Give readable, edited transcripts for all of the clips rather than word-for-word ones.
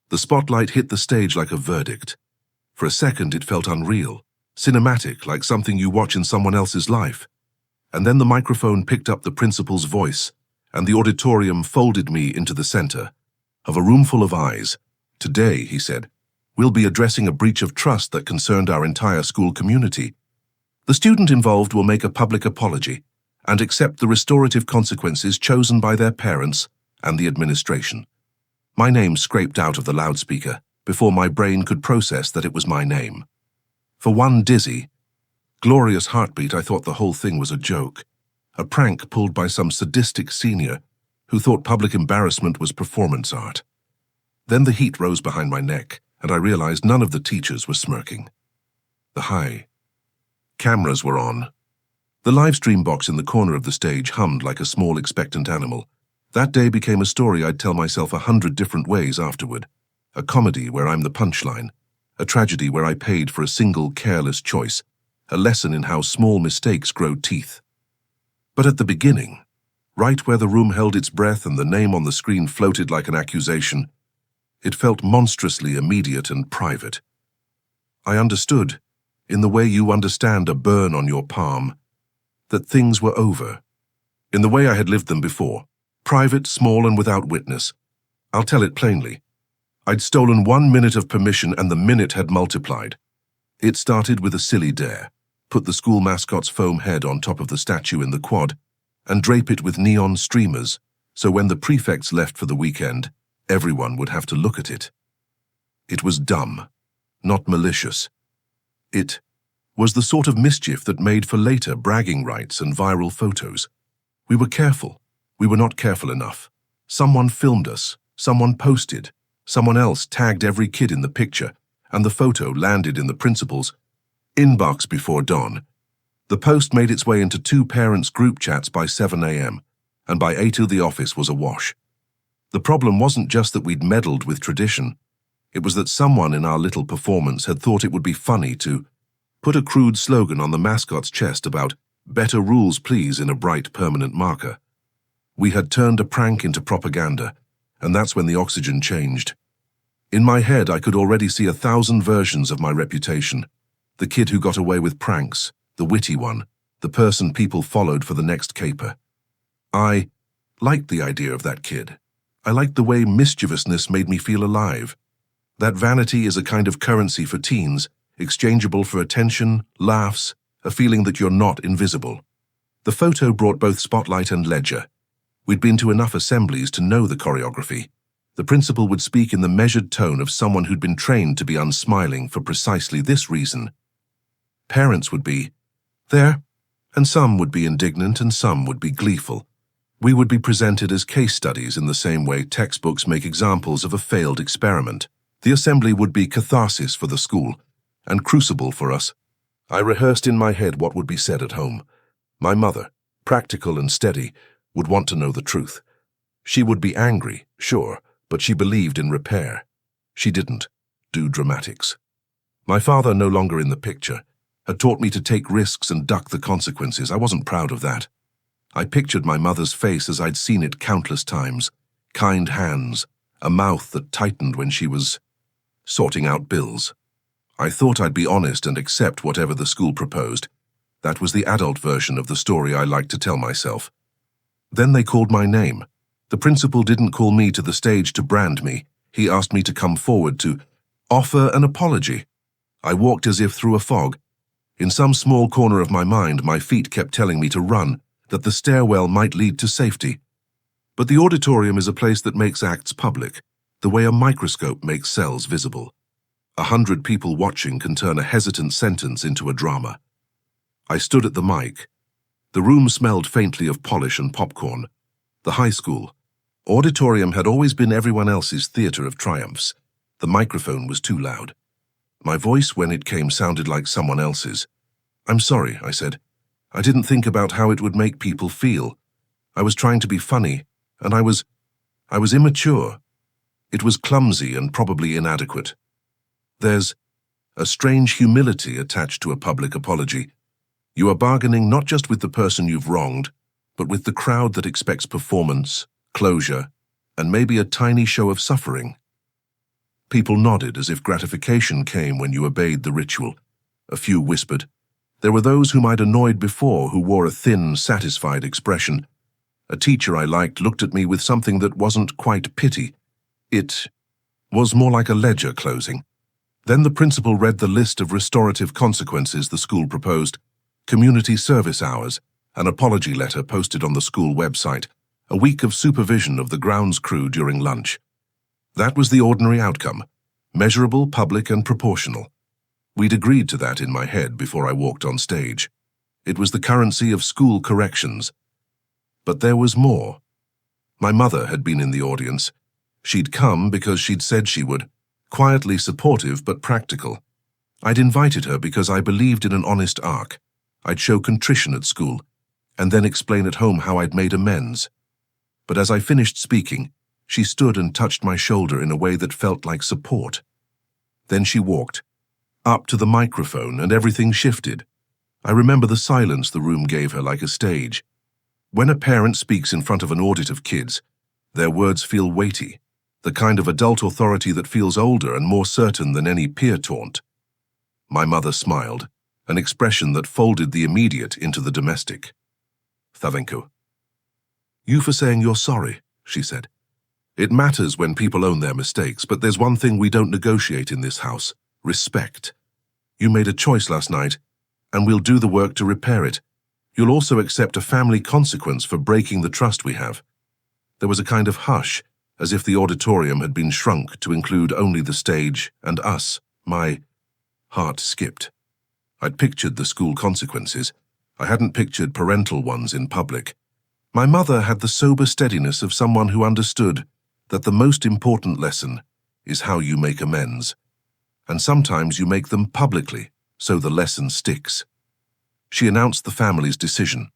The spotlight hit the stage like a verdict. For a second it felt unreal, cinematic, like something you watch in someone else's life. And then the microphone picked up the principal's voice, and the auditorium folded me into the center of a room full of eyes. "Today," he said, "we'll be addressing a breach of trust that concerned our entire school community. The student involved will make a public apology and accept the restorative consequences chosen by their parents and the administration." My name scraped out of the loudspeaker before my brain could process that it was my name. For one dizzy, glorious heartbeat, I thought the whole thing was a joke, a prank pulled by some sadistic senior who thought public embarrassment was performance art. Then the heat rose behind my neck, and I realized none of the teachers were smirking. The cameras were on. The live stream box in the corner of the stage hummed like a small expectant animal. That day became a story I'd tell myself 100 different ways afterward. A comedy where I'm the punchline, a tragedy where I paid for a single careless choice, a lesson in how small mistakes grow teeth. But at the beginning, right where the room held its breath and the name on the screen floated like an accusation, it felt monstrously immediate and private. I understood, in the way you understand a burn on your palm, that things were over, in the way I had lived them before, private, small, and without witness. I'll tell it plainly. I'd stolen 1 minute of permission and the minute had multiplied. It started with a silly dare: put the school mascot's foam head on top of the statue in the quad and drape it with neon streamers, so when the prefects left for the weekend, everyone would have to look at it. It was dumb, not malicious. It was the sort of mischief that made for later bragging rights and viral photos. We were careful. We were not careful enough. Someone filmed us, someone posted, someone else tagged every kid in the picture, and the photo landed in the principal's inbox before dawn. The post made its way into 2 parents' group chats by 7 a.m., and by 8 the office was awash. The problem wasn't just that we'd meddled with tradition. It was that someone in our little performance had thought it would be funny to put a crude slogan on the mascot's chest about "better rules please" in a bright permanent marker. We had turned a prank into propaganda, and that's when the oxygen changed. In my head, I could already see 1,000 versions of my reputation. The kid who got away with pranks, the witty one, the person people followed for the next caper. I liked the idea of that kid. I liked the way mischievousness made me feel alive. That vanity is a kind of currency for teens, exchangeable for attention, laughs, a feeling that you're not invisible. The photo brought both spotlight and ledger. We'd been to enough assemblies to know the choreography. The principal would speak in the measured tone of someone who'd been trained to be unsmiling for precisely this reason. Parents would be there, and some would be indignant and some would be gleeful. We would be presented as case studies in the same way textbooks make examples of a failed experiment. The assembly would be catharsis for the school, and crucible for us. I rehearsed in my head what would be said at home. My mother, practical and steady, would want to know the truth. She would be angry, sure, but she believed in repair. She didn't do dramatics. My father, no longer in the picture, had taught me to take risks and duck the consequences. I wasn't proud of that. I pictured my mother's face as I'd seen it countless times. Kind hands, a mouth that tightened when she was sorting out bills. I thought I'd be honest and accept whatever the school proposed. That was the adult version of the story I liked to tell myself. Then they called my name. The principal didn't call me to the stage to brand me. He asked me to come forward to offer an apology. I walked as if through a fog. In some small corner of my mind, my feet kept telling me to run, that the stairwell might lead to safety. But the auditorium is a place that makes acts public, the way a microscope makes cells visible. 100 people watching can turn a hesitant sentence into a drama. I stood at the mic. The room smelled faintly of polish and popcorn. The high school auditorium had always been everyone else's theater of triumphs. The microphone was too loud. My voice, when it came, sounded like someone else's. "I'm sorry," I said. "I didn't think about how it would make people feel. I was trying to be funny, and I was immature. It was clumsy and probably inadequate." There's a strange humility attached to a public apology. You are bargaining not just with the person you've wronged, but with the crowd that expects performance, closure, and maybe a tiny show of suffering. People nodded as if gratification came when you obeyed the ritual. A few whispered. There were those whom I'd annoyed before who wore a thin, satisfied expression. A teacher I liked looked at me with something that wasn't quite pity. It was more like a ledger closing. Then the principal read the list of restorative consequences the school proposed: community service hours, an apology letter posted on the school website, a week of supervision of the grounds crew during lunch. That was the ordinary outcome, measurable, public, and proportional. We'd agreed to that in my head before I walked on stage. It was the currency of school corrections. But there was more. My mother had been in the audience. She'd come because she'd said she would, quietly supportive but practical. I'd invited her because I believed in an honest arc. I'd show contrition at school, and then explain at home how I'd made amends. But as I finished speaking, she stood and touched my shoulder in a way that felt like support. Then she walked up to the microphone and everything shifted. I remember the silence the room gave her like a stage. When a parent speaks in front of an audit of kids, their words feel weighty, the kind of adult authority that feels older and more certain than any peer taunt. My mother smiled, an expression that folded the immediate into the domestic. Thank you for saying you're sorry, she said. It matters when people own their mistakes, but there's one thing we don't negotiate in this house: respect. You made a choice last night, and we'll do the work to repair it. You'll also accept a family consequence for breaking the trust we have. There was a kind of hush, as if the auditorium had been shrunk to include only the stage and us. My heart skipped. I'd pictured the school consequences. I hadn't pictured parental ones in public. My mother had the sober steadiness of someone who understood that the most important lesson is how you make amends. And sometimes you make them publicly, so the lesson sticks. She announced the family's decision.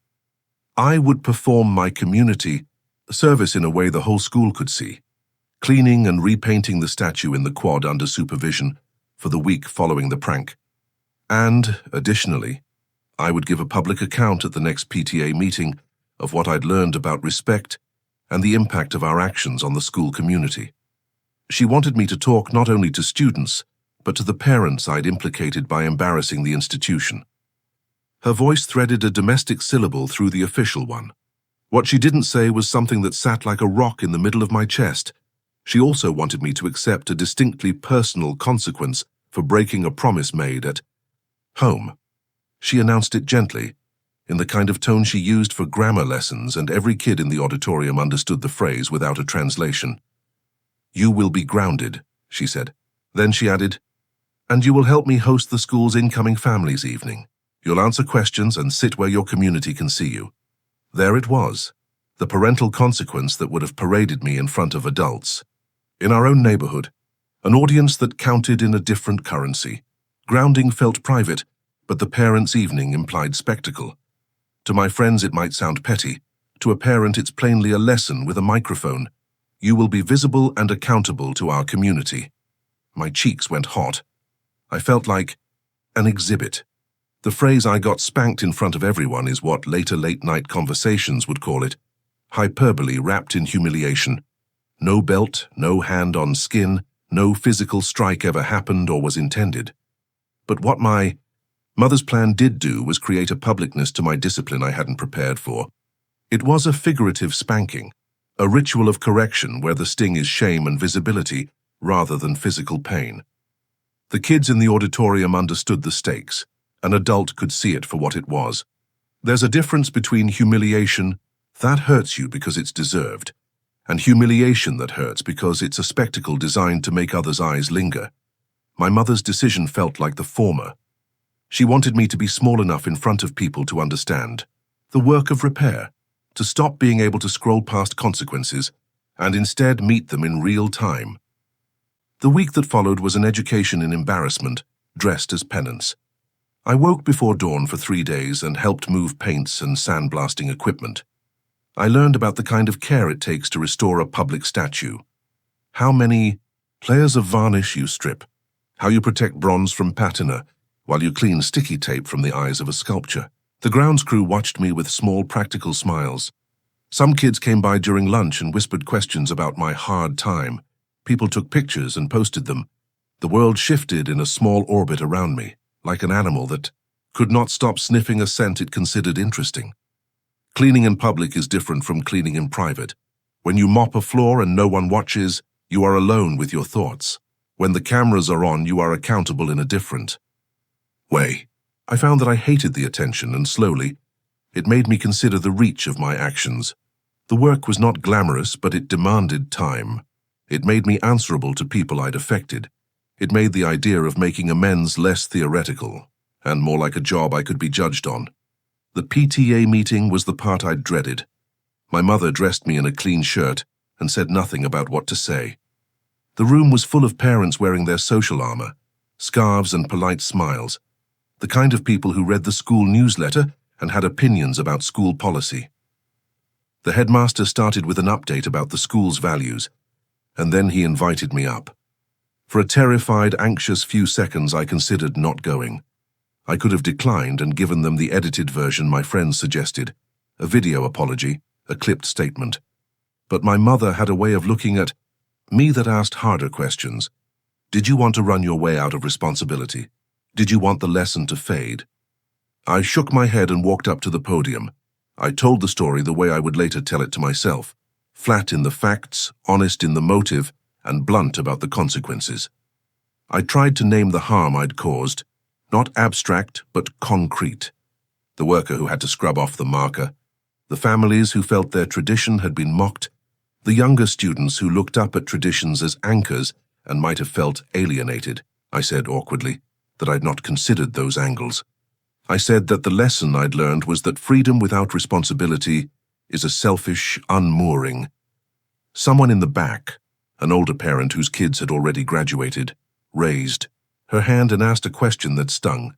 I would perform my community service in a way the whole school could see, cleaning and repainting the statue in the quad under supervision for the week following the prank. And, additionally, I would give a public account at the next PTA meeting of what I'd learned about respect and the impact of our actions on the school community. She wanted me to talk not only to students, but to the parents I'd implicated by embarrassing the institution. Her voice threaded a domestic syllable through the official one. What she didn't say was something that sat like a rock in the middle of my chest. She also wanted me to accept a distinctly personal consequence for breaking a promise made at home. She announced it gently, in the kind of tone she used for grammar lessons, and every kid in the auditorium understood the phrase without a translation. You will be grounded, she said. Then she added, and you will help me host the school's incoming families evening. You'll answer questions and sit where your community can see you. There it was, the parental consequence that would have paraded me in front of adults. In our own neighborhood, an audience that counted in a different currency. Grounding felt private, but the parents' evening implied spectacle. To my friends it might sound petty. To a parent it's plainly a lesson with a microphone. You will be visible and accountable to our community. My cheeks went hot. I felt like an exhibit. The phrase "I got spanked in front of everyone" is what later late-night conversations would call it. Hyperbole wrapped in humiliation. No belt, no hand on skin, no physical strike ever happened or was intended. But what my mother's plan did do was create a publicness to my discipline I hadn't prepared for. It was a figurative spanking, a ritual of correction where the sting is shame and visibility rather than physical pain. The kids in the auditorium understood the stakes. An adult could see it for what it was. There's a difference between humiliation that hurts you because it's deserved, and humiliation that hurts because it's a spectacle designed to make others' eyes linger. My mother's decision felt like the former. She wanted me to be small enough in front of people to understand the work of repair, to stop being able to scroll past consequences, and instead meet them in real time. The week that followed was an education in embarrassment, dressed as penance. I woke before dawn for 3 days and helped move paints and sandblasting equipment. I learned about the kind of care it takes to restore a public statue. How many layers of varnish you strip, how you protect bronze from patina, while you clean sticky tape from the eyes of a sculpture. The grounds crew watched me with small practical smiles. Some kids came by during lunch and whispered questions about my hard time. People took pictures and posted them. The world shifted in a small orbit around me, like an animal that could not stop sniffing a scent it considered interesting. Cleaning in public is different from cleaning in private. When you mop a floor and no one watches, you are alone with your thoughts. When the cameras are on, you are accountable in a different way. I found that I hated the attention, and slowly, it made me consider the reach of my actions. The work was not glamorous, but it demanded time. It made me answerable to people I'd affected. It made the idea of making amends less theoretical, and more like a job I could be judged on. The PTA meeting was the part I'd dreaded. My mother dressed me in a clean shirt and said nothing about what to say. The room was full of parents wearing their social armor, scarves and polite smiles, the kind of people who read the school newsletter and had opinions about school policy. The headmaster started with an update about the school's values, and then he invited me up. For a terrified, anxious few seconds, I considered not going. I could have declined and given them the edited version my friends suggested, a video apology, a clipped statement. But my mother had a way of looking at me that asked harder questions. Did you want to run your way out of responsibility? Did you want the lesson to fade? I shook my head and walked up to the podium. I told the story the way I would later tell it to myself, flat in the facts, honest in the motive, and blunt about the consequences. I tried to name the harm I'd caused, not abstract but concrete. The worker who had to scrub off the marker, the families who felt their tradition had been mocked, the younger students who looked up at traditions as anchors and might have felt alienated. I said awkwardly that I'd not considered those angles. I said that the lesson I'd learned was that freedom without responsibility is a selfish unmooring. Someone in the back, an older parent whose kids had already graduated, raised her hand and asked a question that stung.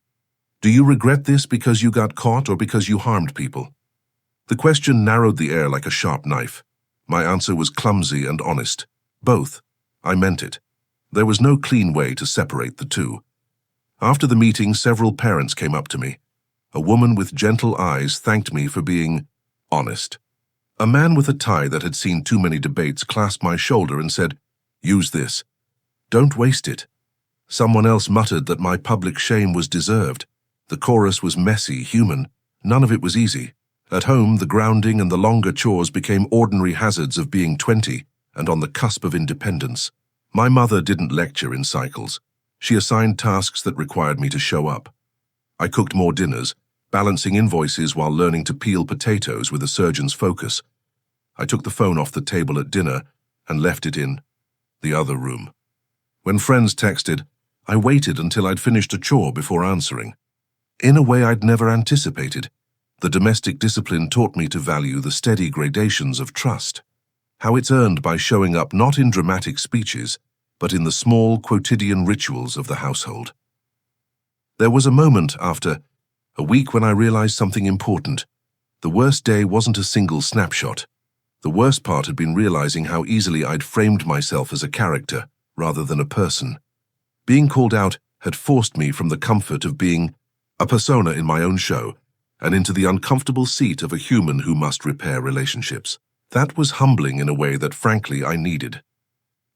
Do you regret this because you got caught or because you harmed people? The question narrowed the air like a sharp knife. My answer was clumsy and honest. Both. I meant it. There was no clean way to separate the two. After the meeting, several parents came up to me. A woman with gentle eyes thanked me for being honest. A man with a tie that had seen too many debates clasped my shoulder and said, "Use this. Don't waste it." Someone else muttered that my public shame was deserved. The chorus was messy, human. None of it was easy. At home, the grounding and the longer chores became ordinary hazards of being 20 and on the cusp of independence. My mother didn't lecture in cycles. She assigned tasks that required me to show up. I cooked more dinners, balancing invoices while learning to peel potatoes with a surgeon's focus. I took the phone off the table at dinner and left it in the other room. When friends texted, I waited until I'd finished a chore before answering. In a way I'd never anticipated, the domestic discipline taught me to value the steady gradations of trust, how it's earned by showing up not in dramatic speeches, but in the small quotidian rituals of the household. There was a moment after a week when I realized something important. The worst day wasn't a single snapshot. The worst part had been realizing how easily I'd framed myself as a character rather than a person. Being called out had forced me from the comfort of being a persona in my own show and into the uncomfortable seat of a human who must repair relationships. That was humbling in a way that, frankly, I needed.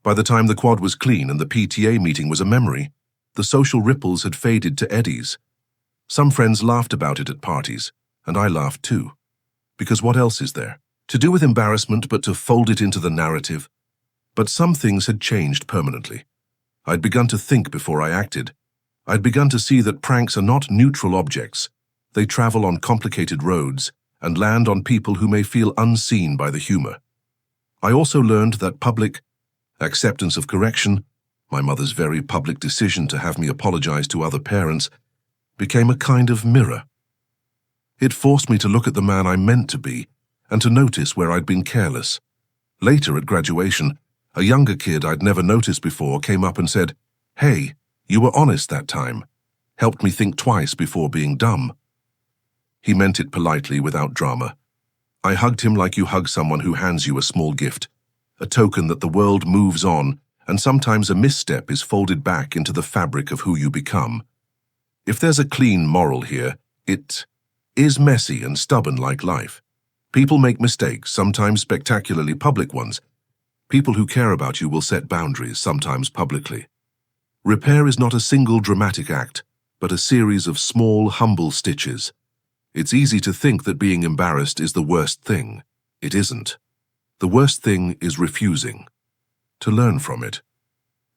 By the time the quad was clean and the PTA meeting was a memory, the social ripples had faded to eddies. Some friends laughed about it at parties, and I laughed too. Because what else is there? To do with embarrassment but to fold it into the narrative. But some things had changed permanently. I'd begun to think before I acted. I'd begun to see that pranks are not neutral objects. They travel on complicated roads and land on people who may feel unseen by the humor. I also learned that public acceptance of correction, my mother's very public decision to have me apologize to other parents, became a kind of mirror. It forced me to look at the man I meant to be and to notice where I'd been careless. Later at graduation, a younger kid I'd never noticed before came up and said, "Hey, you were honest that time. Helped me think twice before being dumb." He meant it politely without drama. I hugged him like you hug someone who hands you a small gift, a token that the world moves on, and sometimes a misstep is folded back into the fabric of who you become. If there's a clean moral here, it is messy and stubborn like life. People make mistakes, sometimes spectacularly public ones, People who care about you will set boundaries, sometimes publicly. Repair is not a single dramatic act, but a series of small, humble stitches. It's easy to think that being embarrassed is the worst thing. It isn't. The worst thing is refusing to learn from it.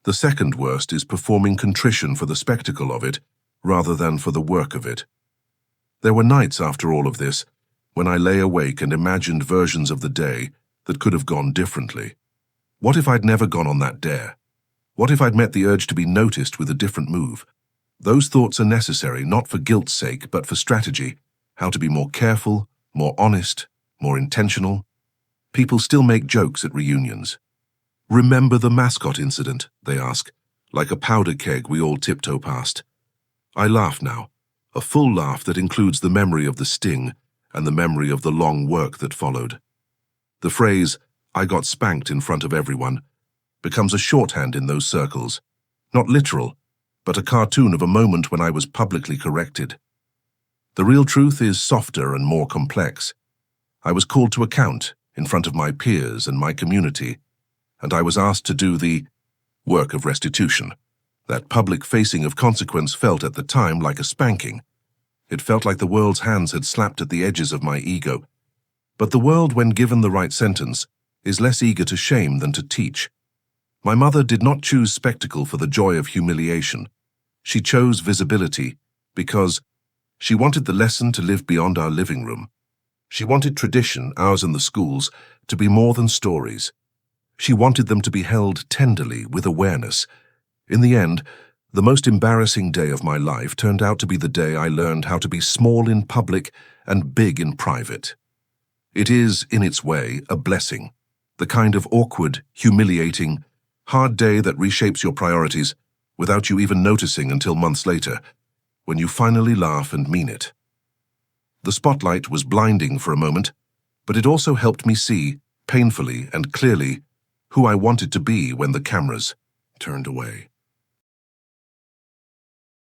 The second worst is performing contrition for the spectacle of it, rather than for the work of it. There were nights after all of this, when I lay awake and imagined versions of the day that could have gone differently. What if I'd never gone on that dare? What if I'd met the urge to be noticed with a different move? Those thoughts are necessary, not for guilt's sake, but for strategy, how to be more careful, more honest, more intentional. People still make jokes at reunions. Remember the mascot incident, they ask, like a powder keg we all tiptoe past. I laugh now, a full laugh that includes the memory of the sting and the memory of the long work that followed. The phrase, "I got spanked in front of everyone," becomes a shorthand in those circles, not literal, but a cartoon of a moment when I was publicly corrected. The real truth is softer and more complex. I was called to account in front of my peers and my community, and I was asked to do the work of restitution. That public facing of consequence felt at the time like a spanking. It felt like the world's hands had slapped at the edges of my ego. But the world, when given the right sentence, is less eager to shame than to teach. My mother did not choose spectacle for the joy of humiliation. She chose visibility because she wanted the lesson to live beyond our living room. She wanted tradition, ours and the schools, to be more than stories. She wanted them to be held tenderly, with awareness. In the end, the most embarrassing day of my life turned out to be the day I learned how to be small in public and big in private. It is, in its way, a blessing, the kind of awkward, humiliating, hard day that reshapes your priorities without you even noticing until months later, when you finally laugh and mean it. The spotlight was blinding for a moment, but it also helped me see, painfully and clearly, who I wanted to be when the cameras turned away.